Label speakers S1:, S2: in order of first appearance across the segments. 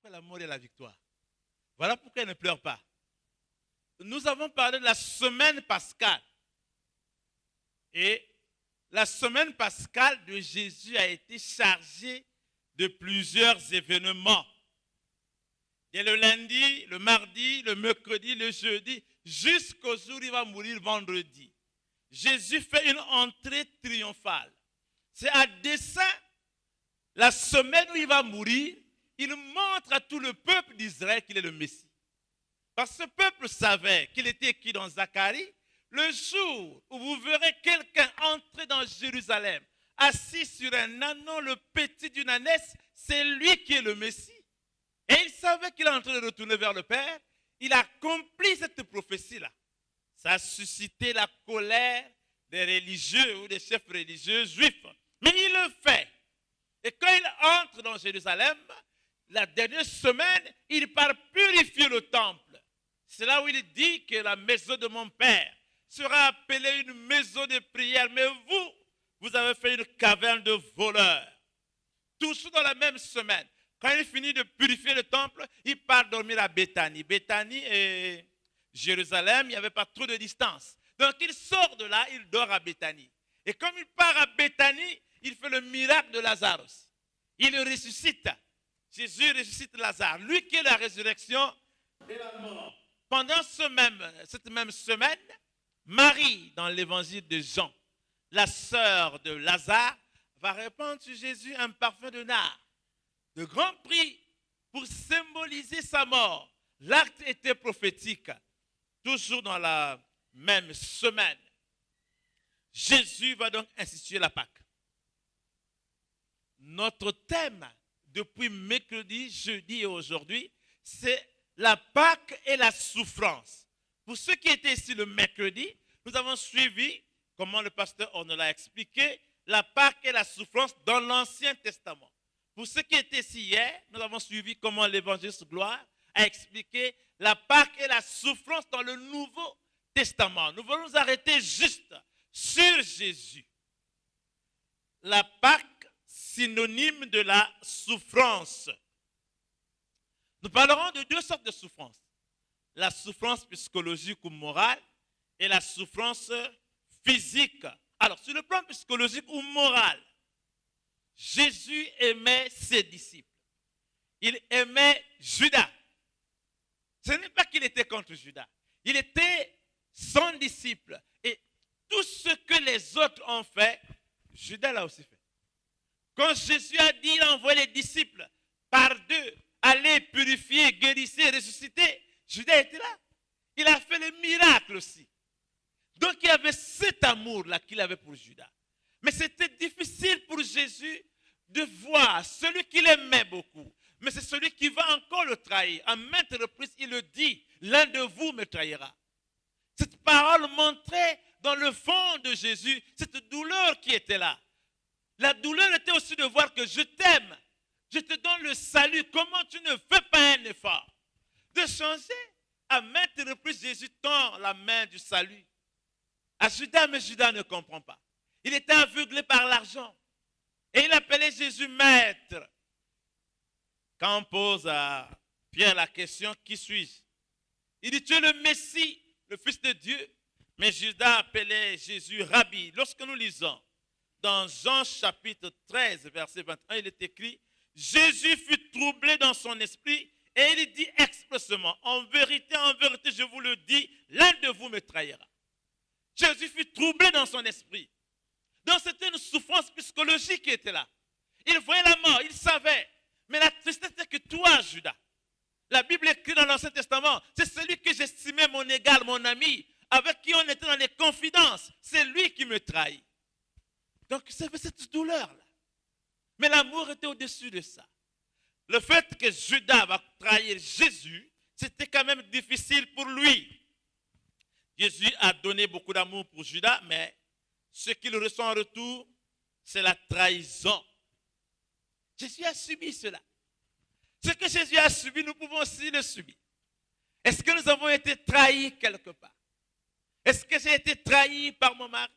S1: pourquoi la mort est la victoire. Voilà pourquoi elle ne pleure pas. Nous avons parlé de la semaine pascale. Et la semaine pascale de Jésus a été chargée de plusieurs événements. Dès le lundi, le mardi, le mercredi, le jeudi, jusqu'au jour où il va mourir vendredi. Jésus fait une entrée triomphale. C'est à dessein, la semaine où il va mourir, il montre à tout le peuple d'Israël qu'il est le Messie. Parce que ce peuple savait qu'il était écrit dans Zacharie, le jour où vous verrez quelqu'un entrer dans Jérusalem, assis sur un ânon, le petit d'une ânesse, c'est lui qui est le Messie. Et il savait qu'il est en train de retourner vers le Père. Il a accompli cette prophétie-là. Ça a suscité la colère des religieux ou des chefs religieux juifs. Mais il le fait. Et quand il entre dans Jérusalem, la dernière semaine, il part purifier le temple. C'est là où il dit que la maison de mon Père sera appelée une maison de prière. Mais vous avez fait une caverne de voleurs. Tous dans la même semaine. Quand il finit de purifier le temple, il part dormir à Béthanie. Béthanie et Jérusalem, il n'y avait pas trop de distance. Donc il sort de là, il dort à Béthanie. Et comme il part à Béthanie, il fait le miracle de Lazare aussi. Il le ressuscite. Jésus ressuscite Lazare. Lui qui est la résurrection de la mort. Pendant cette même semaine, Marie, dans l'évangile de Jean, la sœur de Lazare, va répandre sur Jésus un parfum de nard, de grand prix, pour symboliser sa mort. L'acte était prophétique. Toujours dans la même semaine, Jésus va donc instituer la Pâque. Notre thème, depuis mercredi, jeudi et aujourd'hui, c'est la Pâque et la souffrance. Pour ceux qui étaient ici le mercredi, nous avons suivi, comment le pasteur Orne l'a expliqué, la Pâque et la souffrance dans l'Ancien Testament. Pour ceux qui étaient ici hier, nous avons suivi comment l'évangéliste Gloire a expliqué la Pâque et la souffrance dans le Nouveau Testament. Nous voulons nous arrêter juste sur Jésus. La Pâque, synonyme de la souffrance. Nous parlerons de deux sortes de souffrance. La souffrance psychologique ou morale et la souffrance physique. Alors, sur le plan psychologique ou moral, Jésus aimait ses disciples. Il aimait Judas. Ce n'est pas qu'il était contre Judas. Il était son disciple. Et tout ce que les autres ont fait, Judas l'a aussi fait. Quand Jésus a dit, il a envoyé les disciples par deux, aller purifier, guérir, ressusciter, Judas était là. Il a fait les miracles aussi. Donc il y avait cet amour-là qu'il avait pour Judas. Mais c'était difficile pour Jésus de voir celui qu'il aimait beaucoup. Mais c'est celui qui va encore le trahir. À maintes reprises, il le dit, l'un de vous me trahira. Cette parole montrait dans le fond de Jésus cette douleur qui était là. La douleur était aussi de voir que je t'aime. Je te donne le salut. Comment tu ne fais pas un effort de changer? À maintes reprises, Jésus tend la main du salut à Judas, mais Judas ne comprend pas. Il était aveuglé par l'argent. Et il appelait Jésus maître. Quand on pose à Pierre la question, qui suis-je? Il dit, tu es le Messie, le Fils de Dieu. Mais Judas appelait Jésus Rabbi. Lorsque nous lisons dans Jean chapitre 13, verset 21, il est écrit, Jésus fut troublé dans son esprit et il dit expressément, en vérité, je vous le dis, l'un de vous me trahira. Jésus fut troublé dans son esprit. Donc c'était une souffrance psychologique qui était là. Il voyait la mort, il savait. Mais la tristesse c'est que toi, Judas, la Bible écrit dans l'Ancien Testament, c'est celui que j'estimais mon égal, mon ami, avec qui on était dans les confidences. C'est lui qui me trahit. Donc c'est cette douleur-là. Mais l'amour était au-dessus de ça. Le fait que Judas va trahir Jésus, c'était quand même difficile pour lui. Jésus a donné beaucoup d'amour pour Judas, mais ce qu'il ressent en retour, c'est la trahison. Jésus a subi cela. Ce que Jésus a subi, nous pouvons aussi le subir. Est-ce que nous avons été trahis quelque part? Est-ce que j'ai été trahi par mon mari,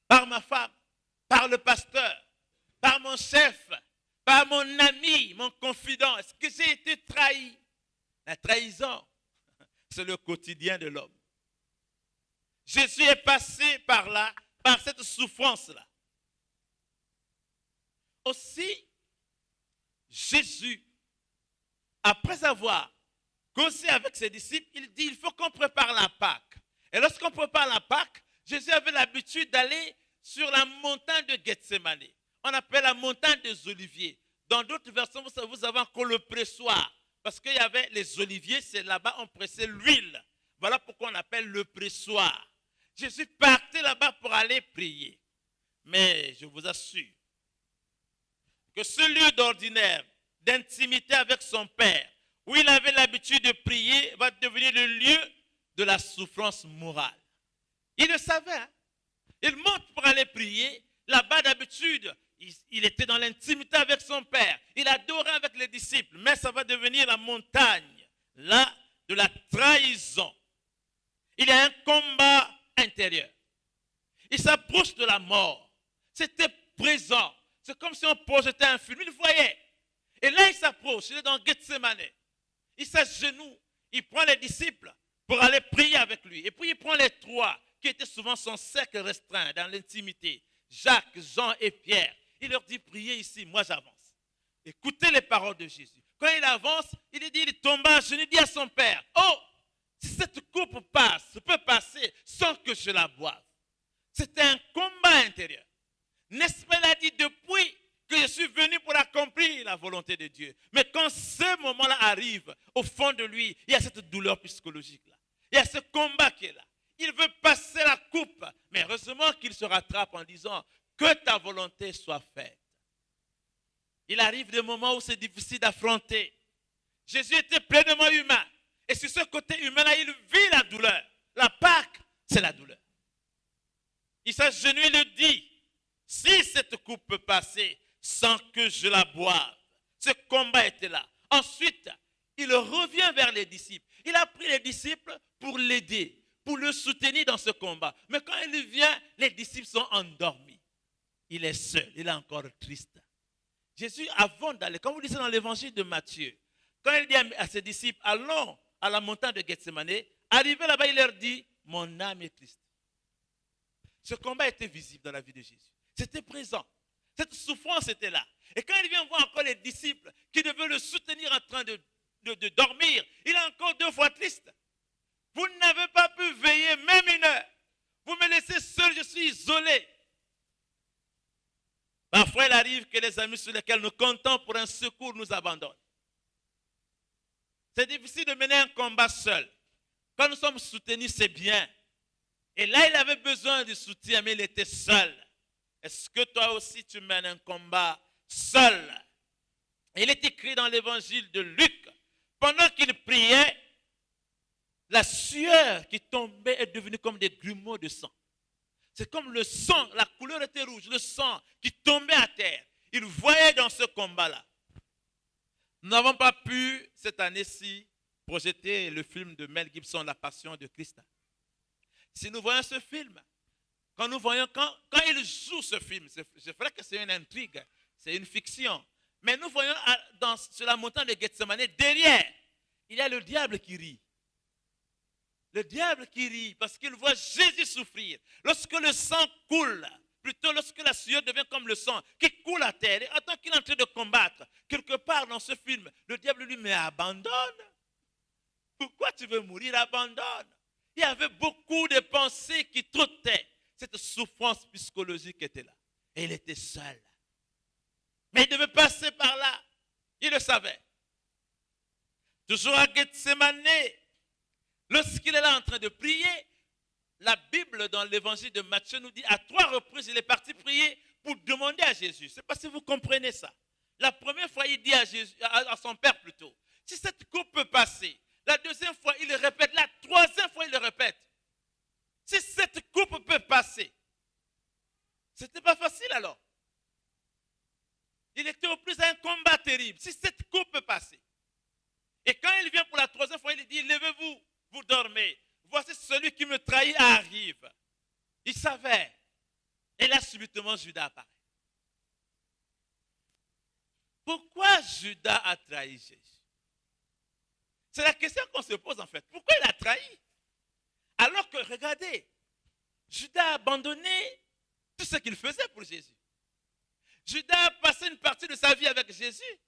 S1: par ma femme, par le pasteur, par mon chef, par mon ami, mon confident? Est-ce que j'ai été trahi? trahi. La trahison, c'est le quotidien de l'homme. Jésus est passé par là, par cette souffrance-là. Aussi, Jésus, après avoir causé avec ses disciples, il dit, il faut qu'on prépare la Pâque. Et lorsqu'on prépare la Pâque, Jésus avait l'habitude d'aller sur la montagne de Gethsémane. On appelle la montagne des Oliviers. Dans d'autres versions, vous avez encore le pressoir. Parce qu'il y avait les oliviers, c'est là-bas on pressait l'huile. Voilà pourquoi on appelle le pressoir. Jésus partait là-bas pour aller prier. Mais je vous assure que ce lieu d'ordinaire, d'intimité avec son Père, où il avait l'habitude de prier, va devenir le lieu de la souffrance morale. Il le savait. Hein? Il monte pour aller prier. Là-bas, d'habitude, il était dans l'intimité avec son Père. Il adorait avec les disciples. Mais ça va devenir la montagne, là, de la trahison. Il y a un combat intérieur. Il s'approche de la mort. C'était présent. C'est comme si on projetait un film. Il le voyait. Et là, il s'approche. Il est dans Gethsémane. Il s'agenouille. Il prend les disciples pour aller prier avec lui. Et puis, il prend les trois qui étaient souvent son cercle restreint dans l'intimité. Jacques, Jean et Pierre. Il leur dit, priez ici, moi j'avance. Écoutez les paroles de Jésus. Quand il avance, il tomba à genoux, il dit à son Père, oh, si cette coupe peut passer sans que je la boive. C'était un combat intérieur. N'est-ce pas, il a dit, depuis que je suis venu pour accomplir la volonté de Dieu. Mais quand ce moment-là arrive, au fond de lui, il y a cette douleur psychologique-là. Il y a ce combat qui est là. Il veut passer la coupe, mais heureusement qu'il se rattrape en disant que ta volonté soit faite. Il arrive des moments où c'est difficile d'affronter. Jésus était pleinement humain. Et sur ce côté humain-là, il vit la douleur. La Pâque, c'est la douleur. Il s'agenouille et le dit, si cette coupe peut passer sans que je la boive. Ce combat était là. Ensuite, il revient vers les disciples. Il a pris les disciples pour l'aider, pour le soutenir dans ce combat. Mais quand il vient, les disciples sont endormis. Il est seul, il est encore triste. Jésus, avant d'aller, comme vous lisez dans l'évangile de Matthieu, quand il dit à ses disciples, allons à la montagne de Gethsémane, arrivé là-bas, il leur dit, mon âme est triste. Ce combat était visible dans la vie de Jésus. C'était présent. Cette souffrance était là. Et quand il vient voir encore les disciples qui devaient le soutenir en train de dormir, il est encore deux fois triste. Vous n'avez pas pu veiller même une heure. Vous me laissez seul, je suis isolé. Parfois, il arrive que les amis sur lesquels nous comptons pour un secours nous abandonnent. C'est difficile de mener un combat seul. Quand nous sommes soutenus, c'est bien. Et là, il avait besoin de soutien, mais il était seul. Est-ce que toi aussi, tu mènes un combat seul? Il est écrit dans l'évangile de Luc, pendant qu'il priait, la sueur qui tombait est devenue comme des grumeaux de sang. C'est comme le sang, la couleur était rouge, le sang qui tombait à terre. Il voyait dans ce combat-là. Nous n'avons pas pu, cette année-ci, projeter le film de Mel Gibson, La Passion de Christ. Si nous voyons ce film, quand il joue ce film, c'est vrai que c'est une intrigue, c'est une fiction, mais nous voyons sur la montagne de Gethsémane, derrière, il y a le diable qui rit. Le diable qui rit parce qu'il voit Jésus souffrir. Lorsque le sang coule, plutôt lorsque la sueur devient comme le sang qui coule à terre, et en tant qu'il est en train de combattre, quelque part dans ce film, le diable lui dit, mais abandonne. Pourquoi tu veux mourir? Abandonne. Il y avait beaucoup de pensées qui trottaient. Cette souffrance psychologique était là. Et il était seul. Mais il devait passer par là. Il le savait. Toujours à Gethsémane, lorsqu'il est là en train de prier, la Bible dans l'évangile de Matthieu nous dit à 3 reprises, il est parti prier pour demander à Jésus. Je ne sais pas si vous comprenez ça. La première fois, il dit à son père plutôt, si cette coupe peut passer. La deuxième fois, il le répète. La troisième fois, il le répète. Si cette coupe peut passer. Ce n'était pas facile alors. Il était au plus à un combat terrible. Si cette coupe peut passer. Et quand il vient pour la troisième fois, il dit, levez-vous, vous dormez. Voici celui qui me trahit arrive. Il savait. Et là, subitement, Judas apparaît. Pourquoi Judas a trahi Jésus? C'est la question qu'on se pose en fait. Pourquoi il a trahi? Alors que, regardez, Judas a abandonné tout ce qu'il faisait pour Jésus. Judas a passé une partie de sa vie avec Jésus.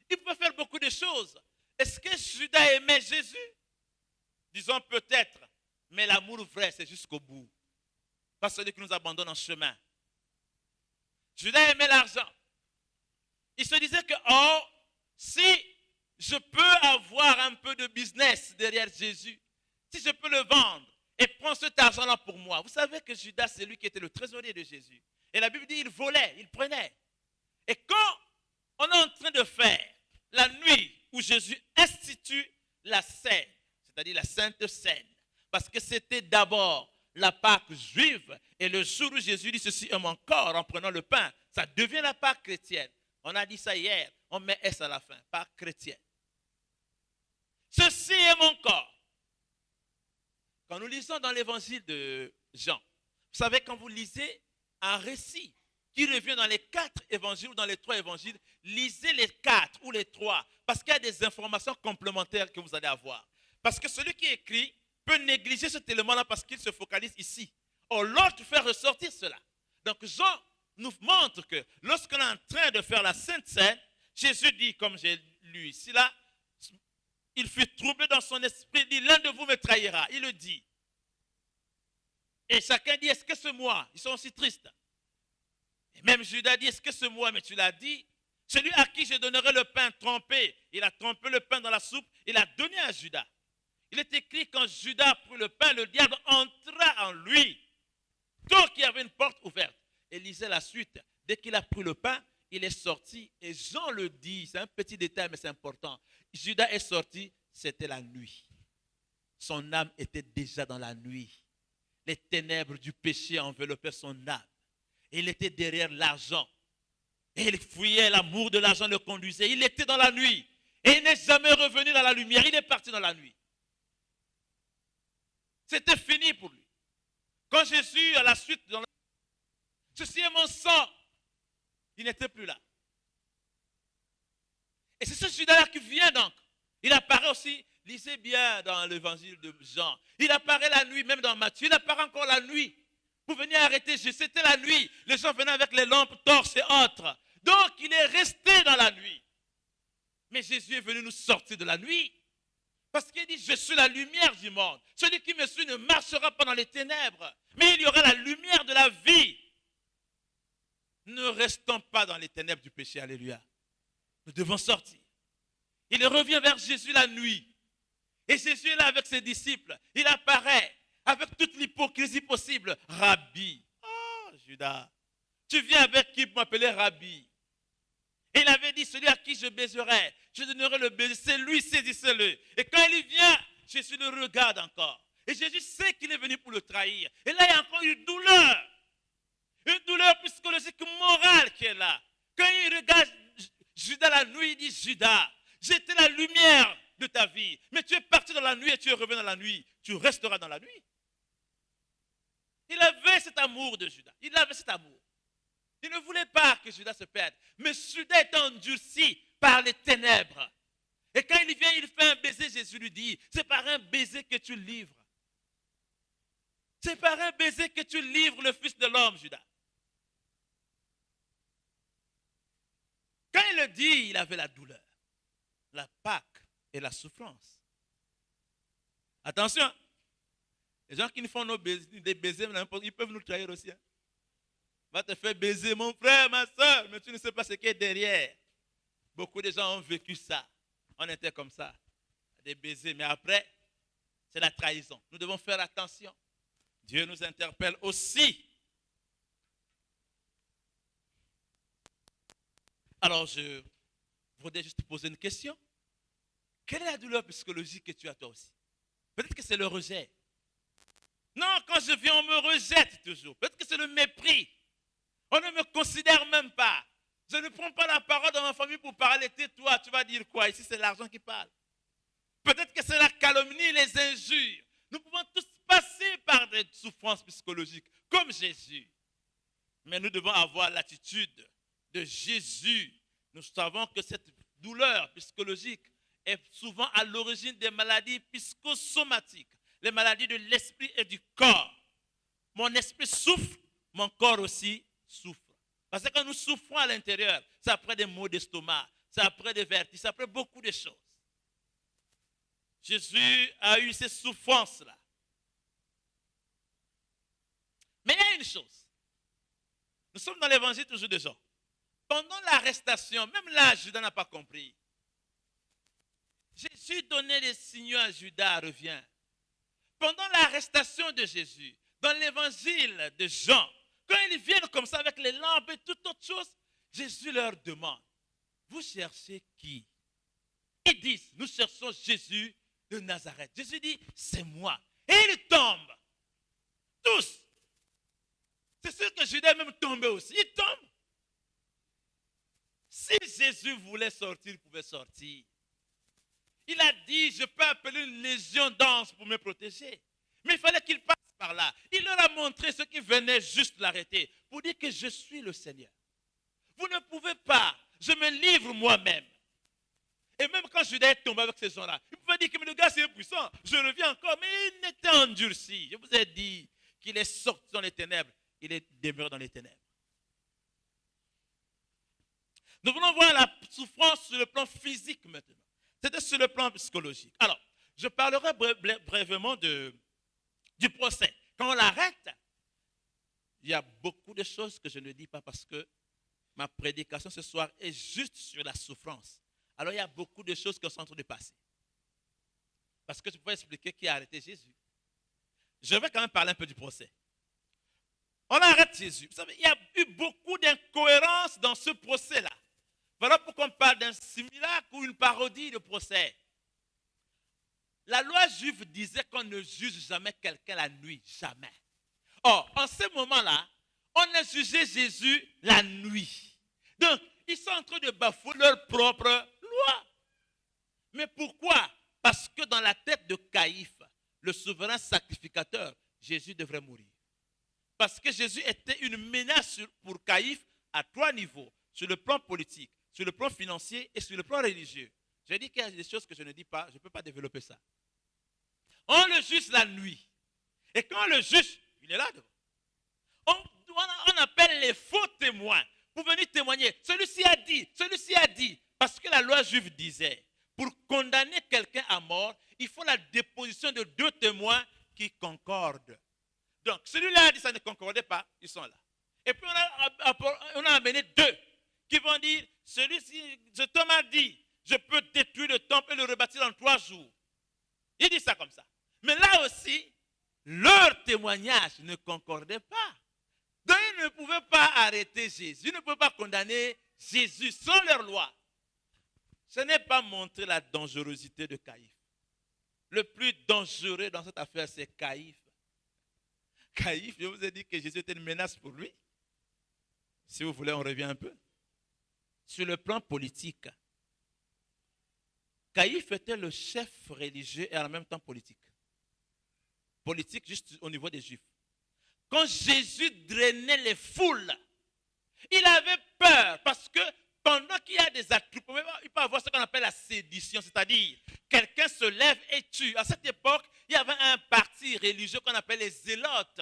S1: Il pouvait faire beaucoup de choses. Est-ce que Judas aimait Jésus? Disons peut-être, mais l'amour vrai, c'est jusqu'au bout. Pas celui qui nous abandonne en chemin. Judas aimait l'argent. Il se disait que, oh, si je peux avoir un peu de business derrière Jésus, si je peux le vendre et prendre cet argent-là pour moi. Vous savez que Judas, c'est lui qui était le trésorier de Jésus. Et la Bible dit, il volait, il prenait. Et quand on est en train de faire la nuit où Jésus institue la scène, c'est-à-dire la Sainte Seine, parce que c'était d'abord la Pâque juive, et le jour où Jésus dit ceci est mon corps en prenant le pain, ça devient la Pâque chrétienne. On a dit ça hier, on met S à la fin, Pâque chrétienne. Ceci est mon corps. Quand nous lisons dans l'évangile de Jean, vous savez, quand vous lisez un récit qui revient dans les 4 évangiles ou dans les 3 évangiles, lisez les 4 ou les 3, parce qu'il y a des informations complémentaires que vous allez avoir. Parce que celui qui écrit peut négliger cet élément-là parce qu'il se focalise ici. Or, l'autre fait ressortir cela. Donc, Jean nous montre que lorsqu'on est en train de faire la Sainte Seine, Jésus dit, comme j'ai lu ici, là, il fut troublé dans son esprit, il dit, l'un de vous me trahira. Il le dit. Et chacun dit, est-ce que c'est moi? Ils sont aussi tristes. Et même Judas dit, est-ce que c'est moi? Mais tu l'as dit. Celui à qui je donnerai le pain trempé, il a trempé le pain dans la soupe, il a donné à Judas. Il est écrit, quand Judas prit le pain, le diable entra en lui. Donc il y avait une porte ouverte. Et lisez la suite. Dès qu'il a pris le pain, il est sorti. Et Jean le dit, c'est un petit détail, mais c'est important. Judas est sorti, c'était la nuit. Son âme était déjà dans la nuit. Les ténèbres du péché enveloppaient son âme. Et il était derrière l'argent. Et il fouillait, l'amour de l'argent le conduisait. Il était dans la nuit. Et il n'est jamais revenu dans la lumière. Il est parti dans la nuit. C'était fini pour lui. Quand Jésus, à la suite, ceci est mon sang, il n'était plus là. Et c'est ce Judas-là qui vient donc. Il apparaît aussi, lisez bien dans l'évangile de Jean. Il apparaît la nuit, même dans Matthieu. Il apparaît encore la nuit. Pour venir arrêter Jésus, c'était la nuit. Les gens venaient avec les lampes, torches et autres. Donc, il est resté dans la nuit. Mais Jésus est venu nous sortir de la nuit. Parce qu'il dit, je suis la lumière du monde. Celui qui me suit ne marchera pas dans les ténèbres, mais il y aura la lumière de la vie. Ne restons pas dans les ténèbres du péché, alléluia. Nous devons sortir. Il revient vers Jésus la nuit. Et Jésus est là avec ses disciples. Il apparaît avec toute l'hypocrisie possible. Rabbi. Oh, Judas. Tu viens avec qui pour m'appeler Rabbi? Et il avait dit, celui à qui je baiserai, je donnerai le baiser. C'est lui, saisissez-le. Et quand il vient, Jésus le regarde encore. Et Jésus sait qu'il est venu pour le trahir. Et là, il y a encore une douleur. Une douleur psychologique, morale qui est là. Quand il regarde Judas la nuit, il dit, Judas, j'étais la lumière de ta vie. Mais tu es parti dans la nuit et tu es revenu dans la nuit. Tu resteras dans la nuit. Il avait cet amour de Judas. Il avait cet amour. Il ne voulait pas que Judas se perde. Mais Judas est endurci par les ténèbres. Et quand il vient, il fait un baiser, Jésus lui dit, c'est par un baiser que tu livres. C'est par un baiser que tu livres le Fils de l'homme, Judas. Quand il le dit, il avait la douleur, la Pâque et la souffrance. Attention, les gens qui nous font des baisers, ils peuvent nous trahir aussi. Hein. Va te faire baiser, mon frère, ma soeur, mais tu ne sais pas ce qui est derrière. Beaucoup de gens ont vécu ça. On était comme ça, des baisers, mais après, c'est la trahison. Nous devons faire attention. Dieu nous interpelle aussi. Alors, je voudrais juste te poser une question. Quelle est la douleur psychologique que tu as toi aussi? Peut-être que c'est le rejet. Non, quand je viens, on me rejette toujours. Peut-être que c'est le mépris. On ne me considère même pas. Je ne prends pas la parole dans ma famille pour parler. Tais-toi, tu vas dire quoi? Ici, c'est l'argent qui parle. Peut-être que c'est la calomnie, les injures. Nous pouvons tous passer par des souffrances psychologiques, comme Jésus. Mais nous devons avoir l'attitude de Jésus. Nous savons que cette douleur psychologique est souvent à l'origine des maladies psychosomatiques, les maladies de l'esprit et du corps. Mon esprit souffre, mon corps aussi souffre. Parce que quand nous souffrons à l'intérieur, c'est après des maux d'estomac, c'est après des vertiges, c'est après beaucoup de choses. Jésus a eu ces souffrances-là. Mais il y a une chose. Nous sommes dans l'évangile toujours de Jean. Pendant l'arrestation, même là, Judas n'a pas compris. Jésus donnait des signaux à Judas, revient. Pendant l'arrestation de Jésus, dans l'évangile de Jean, quand ils viennent comme ça avec les lampes et toute autre chose, Jésus leur demande, vous cherchez qui? Ils disent, nous cherchons Jésus de Nazareth. Jésus dit, c'est moi. Et ils tombent. Tous. C'est sûr que Judas est même tombé aussi. Il tombe. Si Jésus voulait sortir, il pouvait sortir. Il a dit, je peux appeler une légion d'anges pour me protéger. Mais il fallait qu'il passe par là. Il leur a montré ce qui venait juste l'arrêter pour dire que je suis le Seigneur. Vous ne pouvez pas. Je me livre moi-même. Et même quand Judas est tombé avec ces gens-là, il pouvait dire que le gars c'est puissant. Je reviens encore, mais il n'était endurci. Je vous ai dit qu'il est sorti dans les ténèbres. Il est demeuré dans les ténèbres. Nous voulons voir la souffrance sur le plan physique maintenant. C'était sur le plan psychologique. Alors, je parlerai brièvement du procès. Quand on l'arrête, il y a beaucoup de choses que je ne dis pas parce que ma prédication ce soir est juste sur la souffrance. Alors, il y a beaucoup de choses qui sont en train de passer. Parce que je peux expliquer qui a arrêté Jésus. Je vais quand même parler un peu du procès. On arrête Jésus. Vous savez, il y a eu beaucoup d'incohérences dans ce procès-là. Voilà pourquoi on parle d'un simulacre ou une parodie de procès. La loi juive disait qu'on ne juge jamais quelqu'un la nuit. Jamais. Or, en ce moment-là, on a jugé Jésus la nuit. Donc, ils sont en train de bafouer leur propre loi. Mais pourquoi? Parce que dans la tête de Caïphe, le souverain sacrificateur, Jésus devrait mourir. Parce que Jésus était une menace pour Caïphe à 3 niveaux. Sur le plan politique, sur le plan financier et sur le plan religieux. J'ai dit qu'il y a des choses que je ne dis pas, je ne peux pas développer ça. On le juge la nuit. Et quand on le juge, il est là devant. On appelle les faux témoins pour venir témoigner. Celui-ci a dit, celui-ci a dit. Parce que la loi juive disait, pour condamner quelqu'un à mort, il faut la déposition de 2 témoins qui concordent. Donc, celui-là a dit ça ne concordait pas, ils sont là. Et puis on a amené 2 qui vont dire, celui-ci, cet homme a dit, je peux détruire le temple et le rebâtir en 3 jours. Il dit ça comme ça. Mais là aussi, leur témoignage ne concordait pas. Donc, ils ne pouvaient pas arrêter Jésus, ils ne pouvaient pas condamner Jésus sans leur loi. Ce n'est pas montrer la dangerosité de Caïphe. Le plus dangereux dans cette affaire, c'est Caïphe. Caïphe, je vous ai dit que Jésus était une menace pour lui. Si vous voulez, on revient un peu. Sur le plan politique, Caïphe était le chef religieux et en même temps politique. Politique juste au niveau des Juifs. Quand Jésus drainait les foules, il avait peur parce que pendant qu'il y a des attroupements, il peut y avoir ce qu'on appelle la sédition, c'est-à-dire quelqu'un se lève et tue. À cette époque, il y avait un parti religieux qu'on appelle les Zélotes.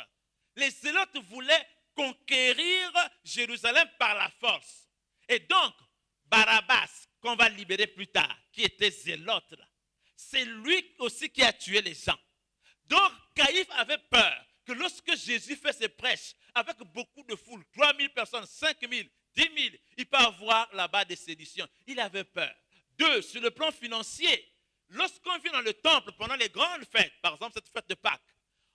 S1: Les Zélotes voulaient conquérir Jérusalem par la force. Et donc, Barabbas, qu'on va libérer plus tard, qui était Zélote, c'est lui aussi qui a tué les gens. Donc, Caïphe avait peur que lorsque Jésus fait ses prêches avec beaucoup de foule, 3000 personnes, 5000, 10 000, il peut avoir là-bas des séditions. Il avait peur. 2, sur le plan financier, lorsqu'on vient dans le temple pendant les grandes fêtes, par exemple cette fête de Pâques,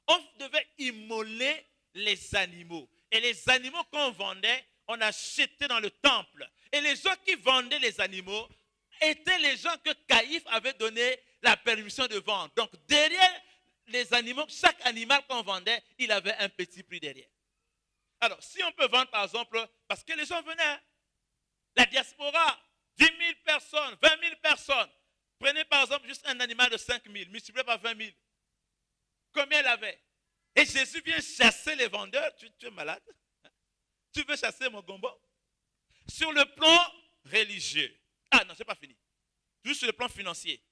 S1: on devait immoler les animaux. Et les animaux qu'on vendait, on achetait dans le temple. Et les gens qui vendaient les animaux étaient les gens que Caïphe avait donné la permission de vendre. Donc derrière les animaux, chaque animal qu'on vendait, il avait un petit prix derrière. Alors, si on peut vendre, par exemple, parce que les gens venaient, la diaspora, 10 000 personnes, 20 000 personnes, prenez par exemple juste un animal de 5 000, multiplié par 20 000. Combien il avait? Et Jésus vient chasser les vendeurs. Tu es malade? Tu veux chasser mon gombo? Sur le plan religieux. Ah non, c'est pas fini. Juste sur le plan financier.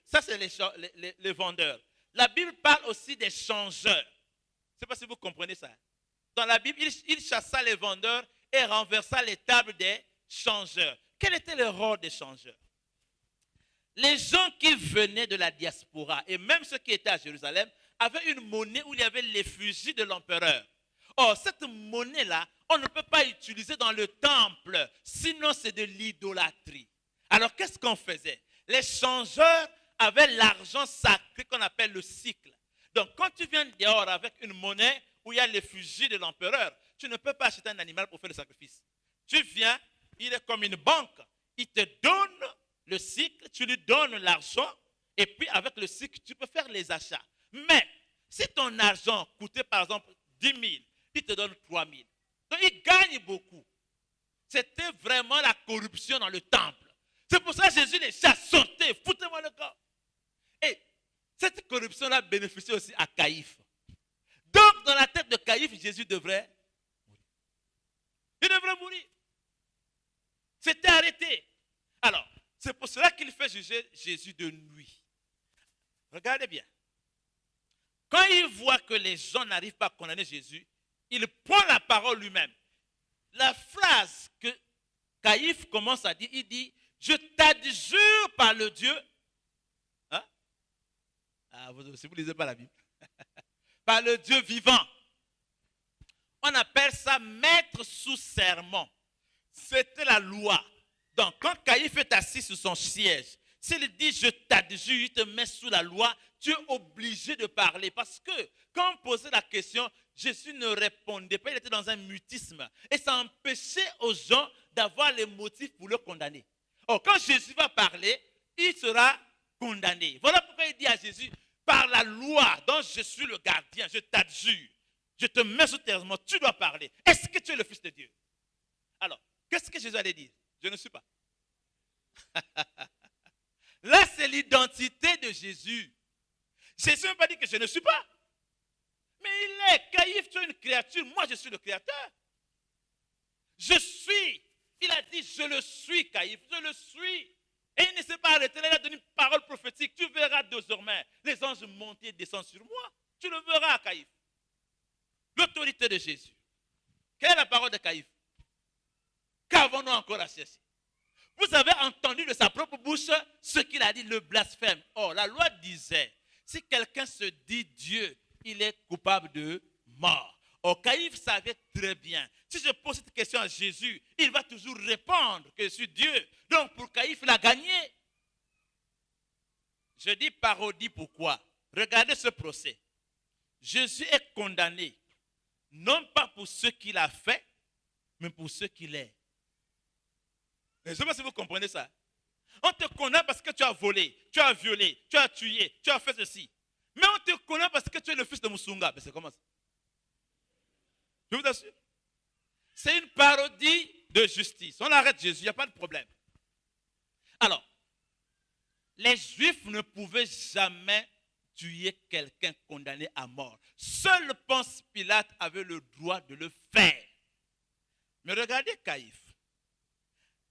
S1: Ça, c'est les vendeurs. La Bible parle aussi des changeurs. Je ne sais pas si vous comprenez ça. Dans la Bible, il chassa les vendeurs et renversa les tables des changeurs. Quel était le rôle des changeurs? Les gens qui venaient de la diaspora et même ceux qui étaient à Jérusalem avaient une monnaie où il y avait l'effigie de l'empereur. Or, cette monnaie-là, on ne peut pas utiliser dans le temple, sinon c'est de l'idolâtrie. Alors, qu'est-ce qu'on faisait? Les changeurs avaient l'argent sacré qu'on appelle le sicle. Donc, quand tu viens dehors avec une monnaie où il y a l'effigie de l'empereur, tu ne peux pas acheter un animal pour faire le sacrifice. Tu viens, il est comme une banque. Il te donne le cycle, tu lui donnes l'argent, et puis avec le cycle, tu peux faire les achats. Mais si ton argent coûtait par exemple 10 000, il te donne 3 000. Donc il gagne beaucoup. C'était vraiment la corruption dans le temple. C'est pour ça que Jésus les chasse, sortez, foutez-moi le corps. Et cette corruption-là bénéficiait aussi à Caïphe. Donc dans la tête de Caïphe, Jésus devrait mourir. Il devrait mourir. C'était arrêté. Alors, c'est pour cela qu'il fait juger Jésus de nuit. Regardez bien. Quand il voit que les gens n'arrivent pas à condamner Jésus, il prend la parole lui-même. La phrase que Caïphe commence à dire, il dit, je t'adjure par le Dieu. Hein? Ah, si vous ne lisez pas la Bible. Par le Dieu vivant. On appelle ça mettre sous serment. C'était la loi. Donc, quand Caïphe est assis sur son siège, s'il dit je t'adjure, il te met sous la loi, tu es obligé de parler. Parce que quand on posait la question, Jésus ne répondait pas, il était dans un mutisme. Et ça empêchait aux gens d'avoir les motifs pour le condamner. Or, quand Jésus va parler, il sera condamné. Voilà pourquoi il dit à Jésus, par la loi dont je suis le gardien, je t'adjure, je te mets sous serment, tu dois parler. Est-ce que tu es le Fils de Dieu? Alors, qu'est-ce que Jésus allait dire? Je ne suis pas. Là, c'est l'identité de Jésus. Jésus n'a pas dit que je ne suis pas. Mais il est. Caïphe, tu es une créature. Moi, je suis le créateur. Je suis. Il a dit, je le suis, Caïphe. Je le suis. Et il ne s'est pas arrêté. Il a donné une parole prophétique. Tu verras désormais les anges monter et descendre sur moi. Tu le verras, Caïphe. L'autorité de Jésus. Quelle est la parole de Caïphe? Qu'avons-nous encore à chercher? Vous avez entendu de sa propre bouche ce qu'il a dit, le blasphème. Or, la loi disait, si quelqu'un se dit Dieu, il est coupable de mort. Or, Caïphe savait très bien, si je pose cette question à Jésus, il va toujours répondre que je suis Dieu. Donc, pour Caïphe, il a gagné. Je dis parodie, pourquoi? Regardez ce procès. Jésus est condamné, non pas pour ce qu'il a fait, mais pour ce qu'il est. Je ne sais pas si vous comprenez ça. On te condamne parce que tu as volé, tu as violé, tu as tué, tu as fait ceci. Mais on te condamne parce que tu es le fils de Musunga. Mais c'est comment ça? Je vous assure. C'est une parodie de justice. On arrête Jésus, il n'y a pas de problème. Alors, les Juifs ne pouvaient jamais tuer quelqu'un condamné à mort. Seul Ponce Pilate avait le droit de le faire. Mais regardez Caïphe.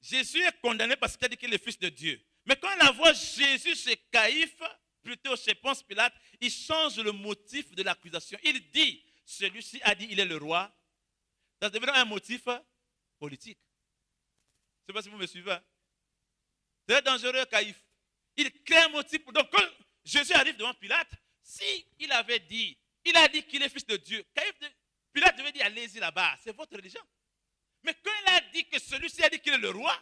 S1: Jésus est condamné parce qu'il a dit qu'il est le fils de Dieu. Mais quand on voit Jésus chez Caïphe, plutôt chez Ponce Pilate, il change le motif de l'accusation. Il dit, celui-ci a dit il est le roi. Ça devient un motif politique. Je ne sais pas si vous me suivez. C'est dangereux, Caïphe. Il crée un motif. Donc quand Jésus arrive devant Pilate, si il avait dit, il a dit qu'il est fils de Dieu, Pilate devait dire, allez-y là-bas, c'est votre religion. Mais quand il a dit que celui-ci a dit qu'il est le roi,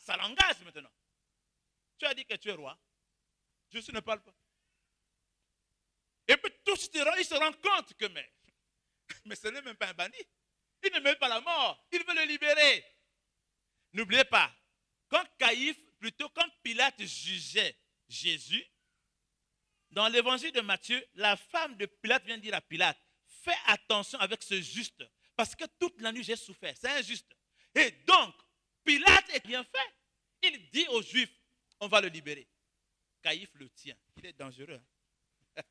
S1: ça l'engage maintenant. Tu as dit que tu es roi. Jésus ne parle pas. Et puis tout il se rend compte que, mais ce n'est même pas un bandit. Il ne mérite pas la mort. Il veut le libérer. N'oubliez pas, quand Pilate jugeait Jésus, dans l'évangile de Matthieu, la femme de Pilate vient dire à Pilate, fais attention avec ce juste. Parce que toute la nuit, j'ai souffert. C'est injuste. Et donc, Pilate est bien fait. Il dit aux Juifs, on va le libérer. Caïphe le tient. Il est dangereux. Hein?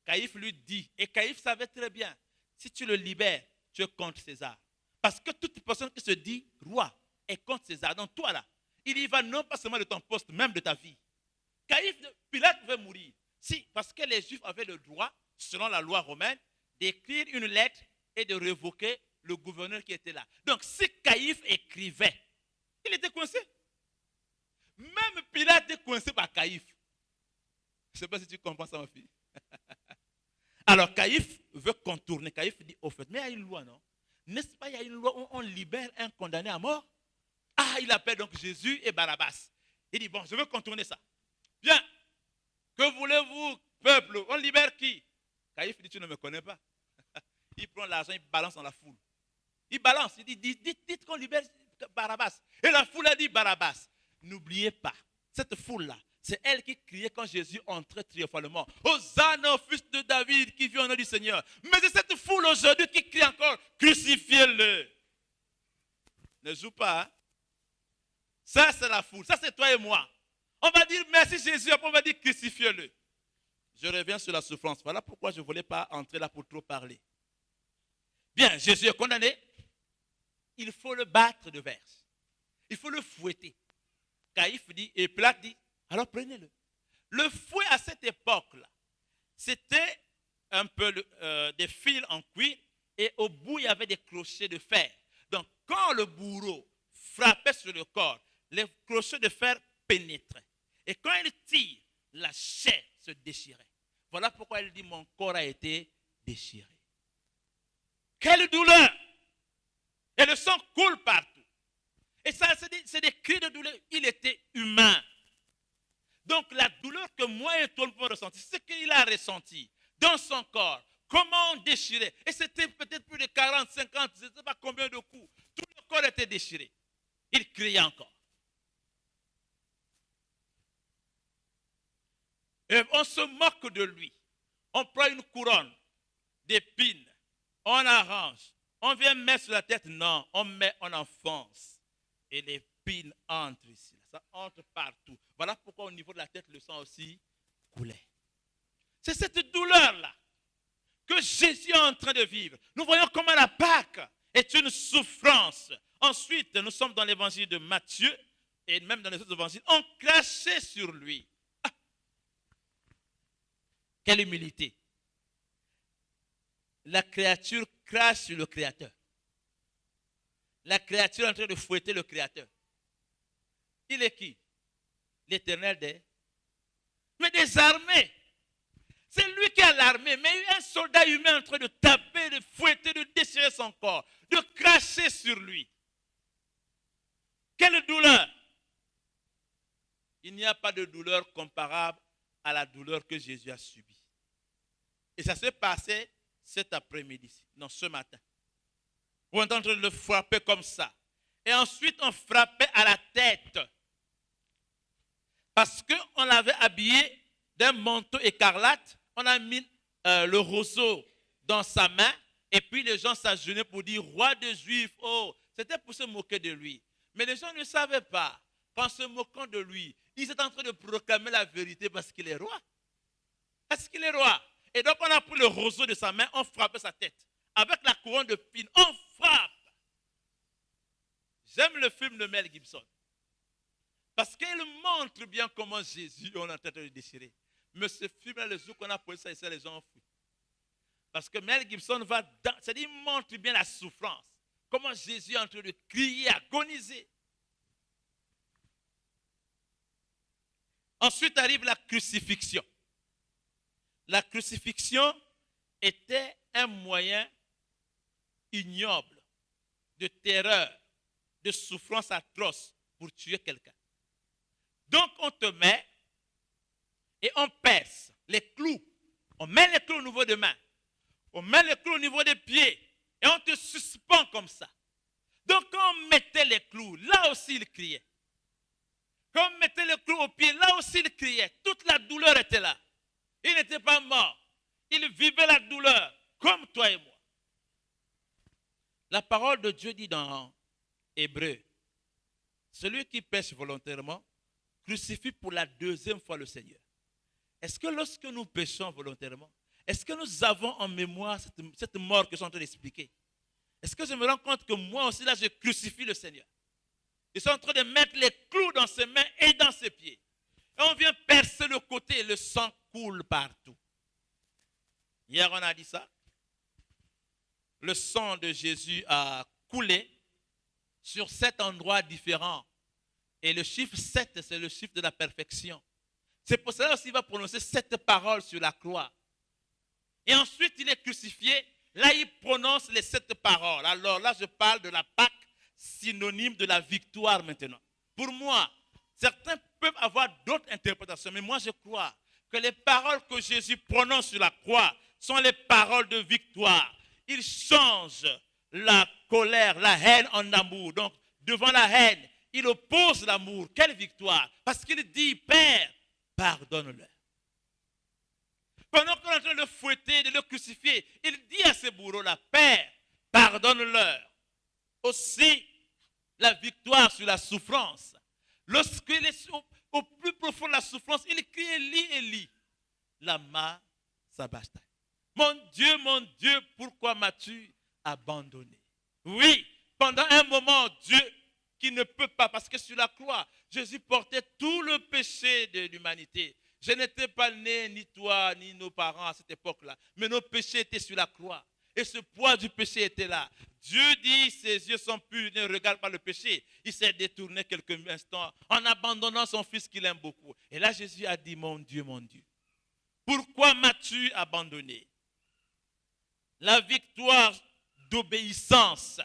S1: Caïphe lui dit, et Caïphe savait très bien, si tu le libères, tu es contre César. Parce que toute personne qui se dit roi est contre César. Donc toi là, il y va non pas seulement de ton poste, même de ta vie. Pilate devait mourir. Si, parce que les Juifs avaient le droit, selon la loi romaine, d'écrire une lettre et de révoquer le gouverneur qui était là. Donc, si Caïphe écrivait, il était coincé. Même Pilate était coincé par Caïphe. Je ne sais pas si tu comprends ça, ma fille. Alors, Caïphe veut contourner. Caïphe dit, au fait, mais il y a une loi, non? N'est-ce pas, il y a une loi où on libère un condamné à mort? Ah, il appelle donc Jésus et Barabbas. Il dit, bon, je veux contourner ça. Bien, que voulez-vous, peuple? On libère qui? Caïphe dit, tu ne me connais pas. Il prend l'argent, il balance dans la foule. Il balance, il dit, dites qu'on libère Barabbas. Et la foule a dit, Barabbas. N'oubliez pas, cette foule-là, c'est elle qui criait quand Jésus entrait triomphalement. Hosanna au fils de David qui vit au nom du Seigneur. Mais c'est cette foule aujourd'hui qui crie encore, crucifiez-le. Ne joue pas. Hein? Ça, c'est la foule. Ça, c'est toi et moi. On va dire merci Jésus, après on va dire crucifiez-le. Je reviens sur la souffrance. Voilà pourquoi je ne voulais pas entrer là pour trop parler. Bien, Jésus est condamné. Il faut le battre de verse. Il faut le fouetter. Caïphe dit, et Pilate dit, alors prenez-le. Le fouet à cette époque-là, c'était un peu des fils en cuir et au bout, il y avait des crochets de fer. Donc, quand le bourreau frappait sur le corps, les crochets de fer pénétraient. Et quand il tire, la chair se déchirait. Voilà pourquoi il dit, mon corps a été déchiré. Quelle douleur! Et le sang coule partout. Et ça, c'est des cris de douleur. Il était humain. Donc la douleur que moi et toi nous pouvons ressentir, c'est ce qu'il a ressenti dans son corps. Comment on déchirait. Et c'était peut-être plus de 40, 50, je ne sais pas combien de coups. Tout le corps était déchiré. Il criait encore. Et on se moque de lui. On prend une couronne d'épines. On arrange. On vient mettre sur la tête. Non, on enfonce. Et l'épine entre ici. Ça entre partout. Voilà pourquoi au niveau de la tête, le sang aussi coulait. C'est cette douleur-là que Jésus est en train de vivre. Nous voyons comment la Pâque est une souffrance. Ensuite, nous sommes dans l'évangile de Matthieu et même dans les autres évangiles. On crachait sur lui. Ah, quelle humilité. La créature crache sur le Créateur. La créature est en train de fouetter le Créateur. Il est qui? L'Éternel des armées. C'est lui qui a l'armée, mais un soldat humain en train de taper, de fouetter, de déchirer son corps, de cracher sur lui. Quelle douleur! Il n'y a pas de douleur comparable à la douleur que Jésus a subie. Et ça s'est passé cet après-midi, non, ce matin. On est en train de le frapper comme ça. Et ensuite, on frappait à la tête. Parce qu'on l'avait habillé d'un manteau écarlate, on a mis le roseau dans sa main, et puis les gens s'agenouillaient pour dire, roi des Juifs, oh, c'était pour se moquer de lui. Mais les gens ne savaient pas qu'en se moquant de lui, ils étaient en train de proclamer la vérité parce qu'il est roi. Parce qu'il est roi. Et donc on a pris le roseau de sa main, on frappait sa tête. Avec la couronne de pine, on frappe. J'aime le film de Mel Gibson. Parce qu'il montre bien comment Jésus, on est en train de le déchirer. Mais ce film-là, le jour qu'on a posé ça, et les gens ont fui. Parce que Mel Gibson va dans, c'est-à-dire il montre bien la souffrance. Comment Jésus est en train de crier, agoniser. Ensuite arrive la crucifixion. La crucifixion était un moyen ignoble, de terreur, de souffrance atroce pour tuer quelqu'un. Donc on te met et on perce les clous. On met les clous au niveau des mains. On met les clous au niveau des pieds. Et on te suspend comme ça. Donc quand on mettait les clous, là aussi il criait. Quand on mettait les clous aux pieds, là aussi il criait. Toute la douleur était là. Il n'était pas mort. Il vivait la douleur comme toi et moi. La parole de Dieu dit dans Hébreu, celui qui pêche volontairement crucifie pour la deuxième fois le Seigneur. Est-ce que lorsque nous péchons volontairement, est-ce que nous avons en mémoire cette mort que je suis en train d'expliquer? Est-ce que je me rends compte que moi aussi là je crucifie le Seigneur? Je suis en train de mettre les clous dans ses mains et dans ses pieds. Et on vient percer le côté et le sang coule partout. Hier, on a dit ça. Le sang de Jésus a coulé sur 7 endroits différents. Et le chiffre 7, c'est le chiffre de la perfection. C'est pour cela qu'il va prononcer 7 paroles sur la croix. Et ensuite, il est crucifié. Là, il prononce les 7 paroles. Alors là, je parle de la Pâque, synonyme de la victoire maintenant. Pour moi, certains peuvent avoir d'autres interprétations, mais moi, je crois que les paroles que Jésus prononce sur la croix sont les paroles de victoire. Il change la colère, la haine en amour. Donc, devant la haine, il oppose l'amour. Quelle victoire! Parce qu'il dit, Père, pardonne-leur. Pendant qu'on est en train de le fouetter, de le crucifier, il dit à ses bourreaux-là, Père, pardonne-leur. Aussi, la victoire sur la souffrance. Lorsqu'il est au plus profond de la souffrance, il crie Élie, Élie, lama sabachthani. Mon Dieu, pourquoi m'as-tu abandonné? Oui, pendant un moment, Dieu qui ne peut pas, parce que sur la croix, Jésus portait tout le péché de l'humanité. Je n'étais pas né, ni toi, ni nos parents à cette époque-là, mais nos péchés étaient sur la croix. Et ce poids du péché était là. Dieu dit, ses yeux sont purs, ne regarde pas le péché. Il s'est détourné quelques instants en abandonnant son fils qu'il aime beaucoup. Et là, Jésus a dit, mon Dieu, pourquoi m'as-tu abandonné? La victoire d'obéissance.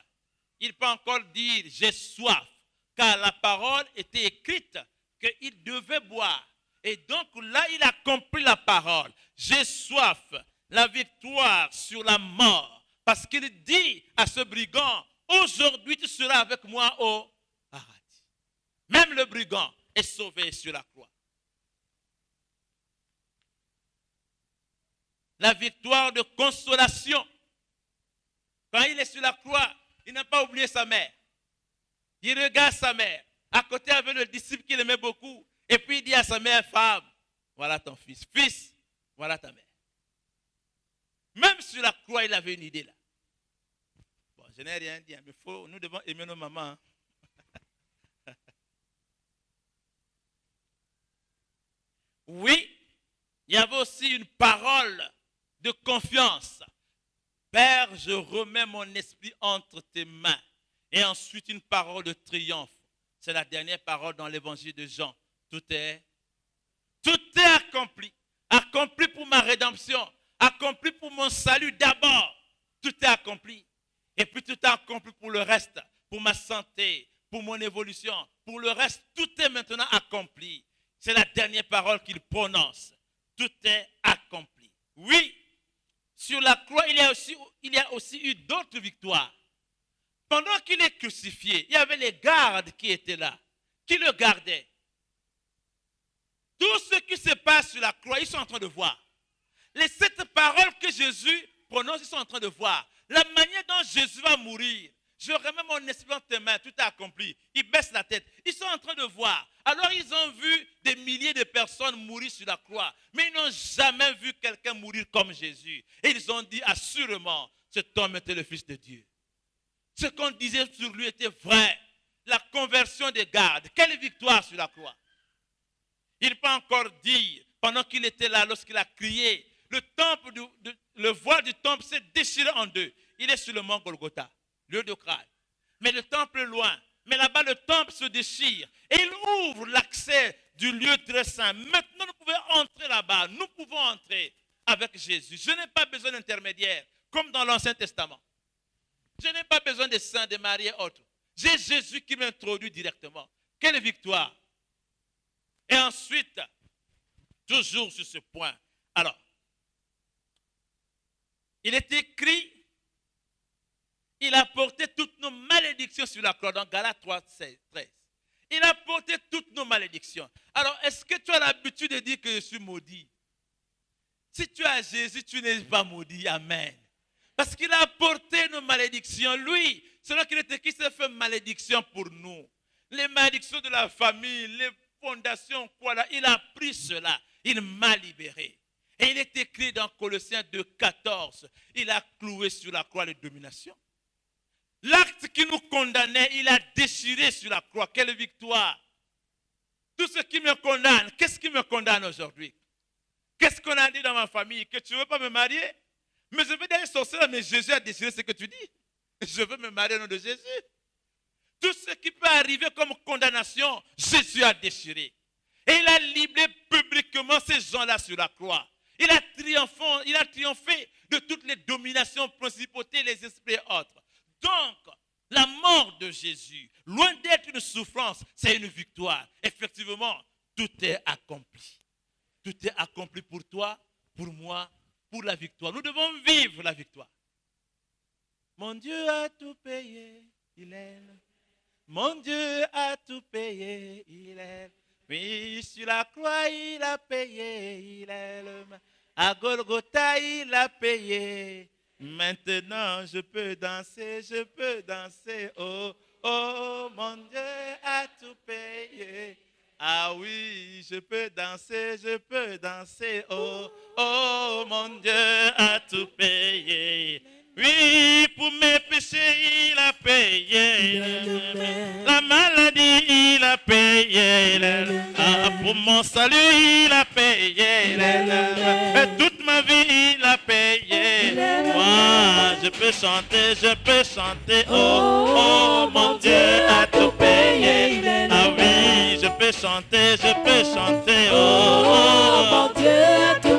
S1: Il peut encore dire, j'ai soif, car la parole était écrite qu'il devait boire. Et donc là, il accomplit la parole. J'ai soif, la victoire sur la mort. Parce qu'il dit à ce brigand, aujourd'hui tu seras avec moi au paradis. Même le brigand est sauvé sur la croix. La victoire de consolation. Quand il est sur la croix, il n'a pas oublié sa mère. Il regarde sa mère. À côté avait le disciple qu'il aimait beaucoup. Et puis il dit à sa mère, femme, voilà ton fils. Fils, voilà ta mère. Même sur la croix, il avait une idée là. Bon, je n'ai rien dit, mais nous devons aimer nos mamans. Oui, il y avait aussi une parole de confiance. Père, je remets mon esprit entre tes mains. Et ensuite, une parole de triomphe. C'est la dernière parole dans l'évangile de Jean. Tout est accompli. Accompli pour ma rédemption. Accompli pour mon salut d'abord. Tout est accompli. Et puis tout est accompli pour le reste. Pour ma santé, pour mon évolution. Pour le reste, tout est maintenant accompli. C'est la dernière parole qu'il prononce. Tout est accompli. Oui, sur la croix, il y a aussi eu d'autres victoires. Pendant qu'il est crucifié, il y avait les gardes qui étaient là, qui le gardaient. Tout ce qui se passe sur la croix, ils sont en train de voir. Les 7 paroles que Jésus prononce, ils sont en train de voir. La manière dont Jésus va mourir. Je remets mon esprit entre tes mains, tout est accompli. Ils baissent la tête. Ils sont en train de voir. Alors ils ont vu des milliers de personnes mourir sur la croix. Mais ils n'ont jamais vu quelqu'un mourir comme Jésus. Et ils ont dit assurément, cet homme était le Fils de Dieu. Ce qu'on disait sur lui était vrai. La conversion des gardes. Quelle victoire sur la croix. Il peut encore dire, pendant qu'il était là, lorsqu'il a crié, le voile du temple s'est déchiré en deux. Il est sur le mont Golgotha, lieu de crainte. Mais le temple est loin. Mais là-bas, le temple se déchire. Et il ouvre l'accès du lieu très saint. Maintenant, nous pouvons entrer là-bas. Nous pouvons entrer avec Jésus. Je n'ai pas besoin d'intermédiaire, comme dans l'Ancien Testament. Je n'ai pas besoin de saints, de Marie et autres. J'ai Jésus qui m'introduit directement. Quelle victoire! Et ensuite, toujours sur ce point. Alors, il est écrit, il a porté toutes nos malédictions sur la croix, dans Galates 3, 13. Il a porté toutes nos malédictions. Alors, est-ce que tu as l'habitude de dire que je suis maudit? Si tu as Jésus, tu n'es pas maudit. Amen. Parce qu'il a porté nos malédictions. Lui, selon qu'il est écrit, il s'est fait malédiction pour nous. Les malédictions de la famille, les fondations, quoi là, il a pris cela. Il m'a libéré. Et il est écrit dans Colossiens 2, 14. Il a cloué sur la croix les dominations. L'acte qui nous condamnait, il a déchiré sur la croix. Quelle victoire! Tout ce qui me condamne, qu'est-ce qui me condamne aujourd'hui? Qu'est-ce qu'on a dit dans ma famille? Que tu ne veux pas me marier? Mais je veux dire sorcière, mais Jésus a décidé ce que tu dis. Je veux me marier au nom de Jésus. Tout ce qui peut arriver comme condamnation, Jésus a déchiré. Et il a libéré publiquement ces gens-là sur la croix. Il a triomphé de toutes les dominations, principautés, les esprits et autres. Donc, la mort de Jésus, loin d'être une souffrance, c'est une victoire. Effectivement, tout est accompli. Tout est accompli pour toi, pour moi, pour la victoire. Nous devons vivre la victoire. Mon Dieu a tout payé, il est. Mon Dieu a tout payé, il est. Oui, sur la croix, il a payé, il est le mal. À Golgotha, il a payé. Maintenant, je peux danser, oh, oh, mon Dieu a tout payé. Ah oui, je peux danser, oh, oh, mon Dieu a tout payé. Oui, pour mes péchés, il a payé. La maladie, il a payé. Ah, pour mon salut, il a payé. Et toute ma vie, il a payé. Moi, je peux chanter. Oh, oh, mon Dieu a tout payé. Ah oui, je peux chanter. Oh, oh,
S2: mon Dieu a tout